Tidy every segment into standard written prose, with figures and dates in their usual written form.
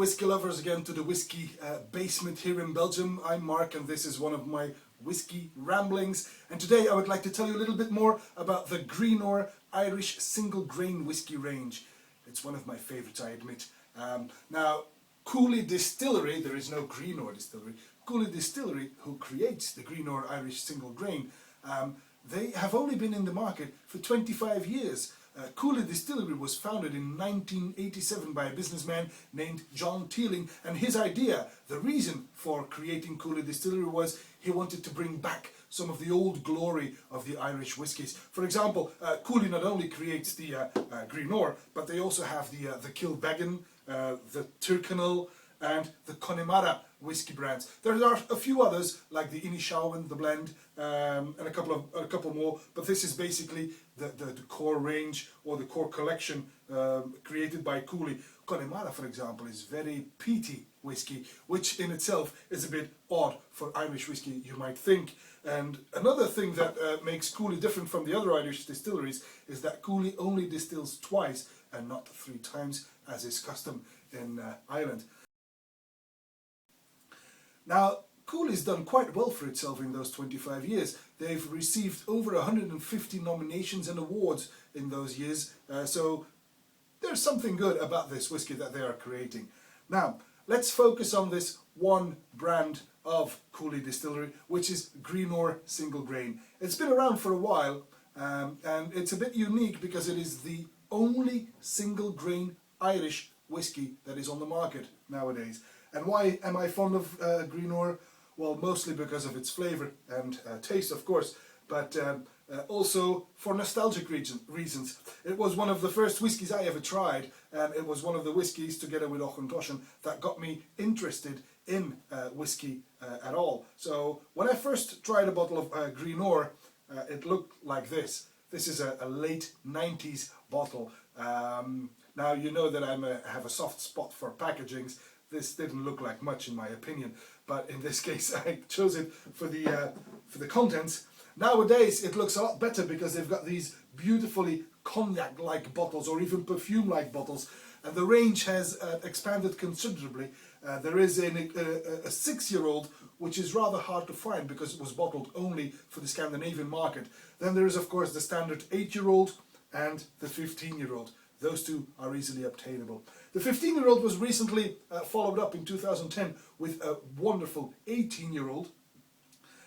whisky lovers, again to the whisky basement here in Belgium. I'm Mark and this is one of my whisky ramblings, and today I would like to tell you a little bit more about the Greenore Irish single grain whisky range. It's one of my favourites, I admit. Now, Cooley Distillery, there is no Greenore Distillery, Cooley Distillery, who creates the Greenore Irish single grain, they have only been in the market for 25 years. Cooley Distillery was founded in 1987 by a businessman named John Teeling, and his idea, the reason for creating Cooley Distillery, was he wanted to bring back some of the old glory of the Irish whiskies. For example, Cooley not only creates the Greenore, but they also have the Kilbeggan, the Tyrconnell and the Connemara whiskey brands. There are a few others like the Inishowen, the blend, and a couple more, but this is basically the core range or the core collection created by Cooley. Connemara, for example, is very peaty whiskey, which in itself is a bit odd for Irish whiskey, you might think. And another thing that makes Cooley different from the other Irish distilleries is that Cooley only distills twice and not 3 times, as is custom in Ireland. Now, Cooley's done quite well for itself in those 25 years. They've received over 150 nominations and awards in those years, so there's something good about this whisky that they are creating. Now, let's focus on this one brand of Cooley Distillery, which is Greenore Single Grain. It's been around for a while, and it's a bit unique because it is the only single grain Irish whisky that is on the market nowadays. And why am I fond of Greenore? Well, mostly because of its flavour and taste, of course, but also for nostalgic reasons. It was one of the first whiskies I ever tried, and it was one of the whiskies, together with Auchentoshan, that got me interested in whisky at all. So when I first tried a bottle of Greenore, it looked like this. This is a late 90s bottle. Now you know that I have a soft spot for packagings. This didn't look like much in my opinion, but in this case I chose it for the contents. Nowadays it looks a lot better because they've got these beautifully cognac-like bottles or even perfume-like bottles, and the range has expanded considerably. There is a 6-year-old which is rather hard to find because it was bottled only for the Scandinavian market. Then there is of course the standard 8-year-old and the 15-year-old. Those two are easily obtainable. The 15-year-old was recently followed up in 2010 with a wonderful 18-year-old.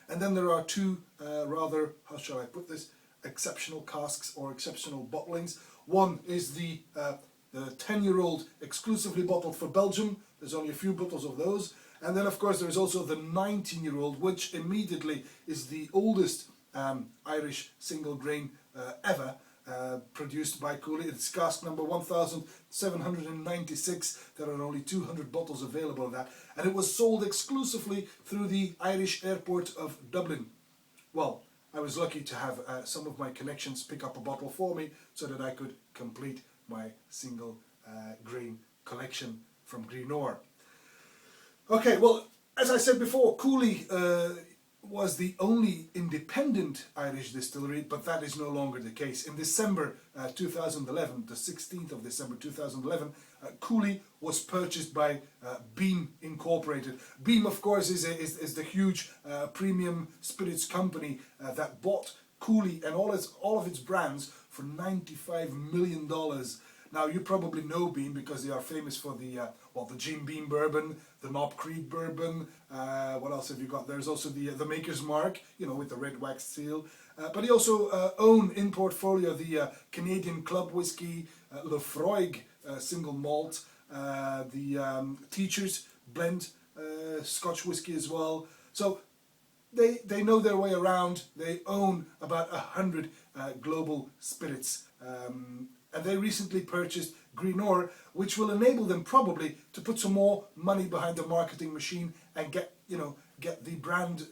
And then there are two rather, how shall I put this, exceptional casks or exceptional bottlings. One is the 10-year-old exclusively bottled for Belgium. There's only a few bottles of those. And then of course there's also the 19-year-old, which immediately is the oldest Irish single grain ever. Produced by Cooley. It's cask number 1796. There are only 200 bottles available of that, and it was sold exclusively through the Irish airport of Dublin. Well, I was lucky to have some of my connections pick up a bottle for me so that I could complete my single grain collection from Greenore. Okay, well, as I said before, Cooley was the only independent Irish distillery, but that is no longer the case. In December 2011, the 16th of December 2011, Cooley was purchased by Beam Incorporated. Beam, of course, is the huge premium spirits company that bought Cooley and all of its brands for $95 million. Now, you probably know Beam because they are famous for the Jim Beam bourbon, the Knob Creek bourbon. What else have you got? There's also the Maker's Mark, you know, with the red wax seal. But he also own in portfolio the Canadian Club Whisky, Lefroy single malt, the Teacher's Blend Scotch whisky as well. So they know their way around. They own about 100 global spirits. And they recently purchased Greenore, which will enable them probably to put some more money behind the marketing machine and get the brand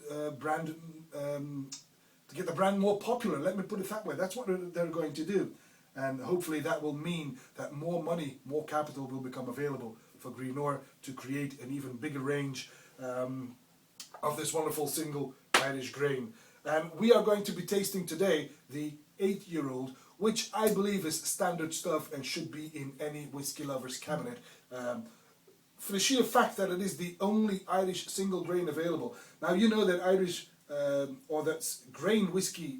more popular. Let me put it that way. That's what they're going to do, and hopefully that will mean that more money, more capital will become available for Greenore to create an even bigger range of this wonderful single Irish grain. And we are going to be tasting today the 8-year-old, which I believe is standard stuff and should be in any whiskey lover's cabinet. for the sheer fact that it is the only Irish single grain available. Now you know that Irish, or that's grain whiskey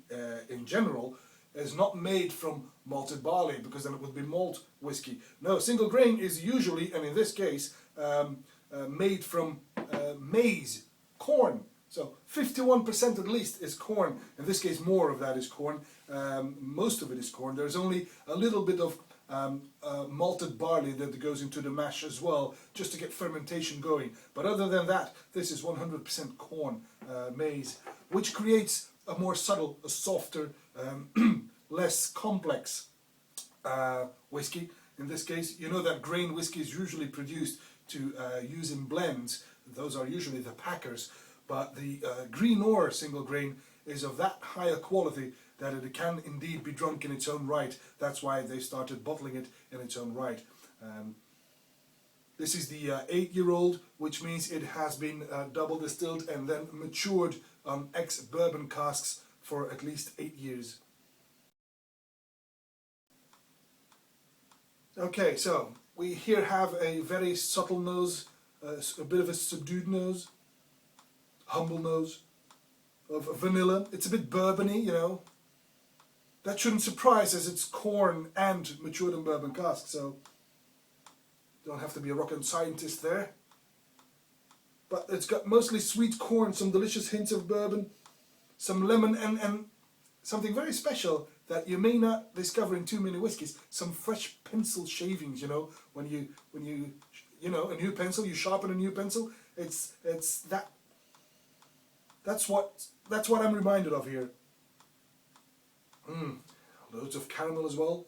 in general, is not made from malted barley, because then it would be malt whiskey. No, single grain is usually, and in this case, made from maize, corn. So 51% at least is corn. In this case, more of that is corn. Most of it is corn. There's only a little bit of malted barley that goes into the mash as well, just to get fermentation going. But other than that, this is 100% corn, maize, which creates a more subtle, a softer, less complex whiskey. In this case, you know that grain whiskey is usually produced to use in blends. Those are usually the packers. But the Greenore single grain is of that higher quality that it can indeed be drunk in its own right. That's why they started bottling it in its own right. This is the 8-year-old, which means it has been double distilled and then matured on ex-bourbon casks for at least 8 years. Okay, so we here have a very subtle nose, a bit of a subdued nose, humble nose of vanilla. It's a bit bourbony, you know. That shouldn't surprise, as it's corn and matured in bourbon cask, so don't have to be a rocket scientist there. But it's got mostly sweet corn, some delicious hints of bourbon, some lemon, and something very special that you may not discover in too many whiskies, some fresh pencil shavings, you know, when you know, a new pencil, you sharpen a new pencil, it's that. That's what I'm reminded of here. Loads of caramel as well.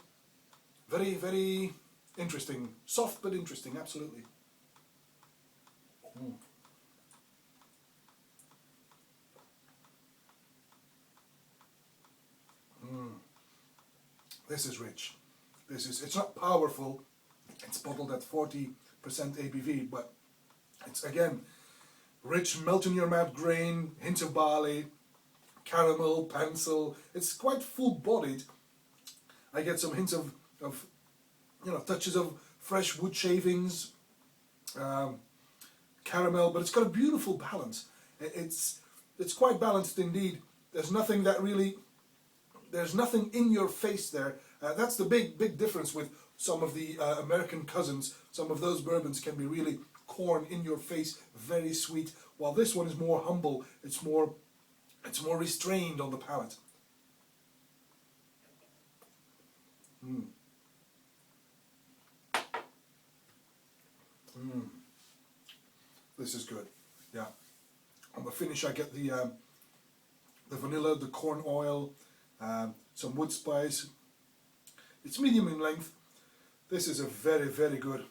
Very, very interesting. Soft but interesting, absolutely. This is rich. It's not powerful. It's bottled at 40% ABV, but it's, again, rich, melt in your mouth grain, hints of barley, caramel, pencil. It's quite full-bodied. I get some hints of you know, touches of fresh wood shavings, caramel, but it's got a beautiful balance. It's quite balanced indeed. There's nothing in your face there. That's the big difference with some of the American cousins. Some of those bourbons can be really corn in your face, very sweet, while this one is more humble. It's more restrained on the palate. This is good. Yeah. On the finish, I get the vanilla, the corn oil, some wood spice. It's medium in length. This is a very, very good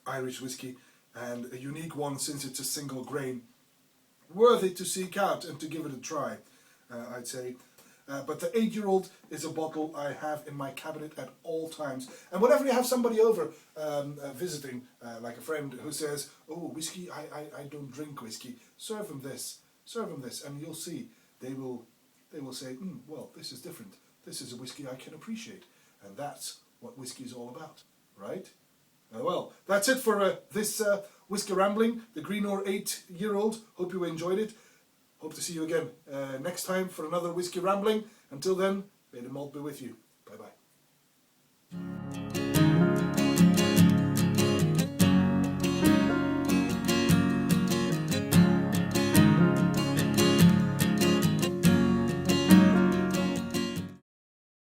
Irish whiskey, and a unique one since it's a single grain. Worthy to seek out and to give it a try, I'd say. But the 8-year-old is a bottle I have in my cabinet at all times. And whenever you have somebody over visiting, like a friend who says, "Oh, whiskey, I don't drink whiskey," serve them this, and you'll see they will say, "Well, this is different. This is a whiskey I can appreciate," and that's what whiskey is all about, right? Well, that's it for this Whiskey Rambling, the Greenore 8-year-old. Hope you enjoyed it. Hope to see you again next time for another Whiskey Rambling. Until then, may the malt be with you.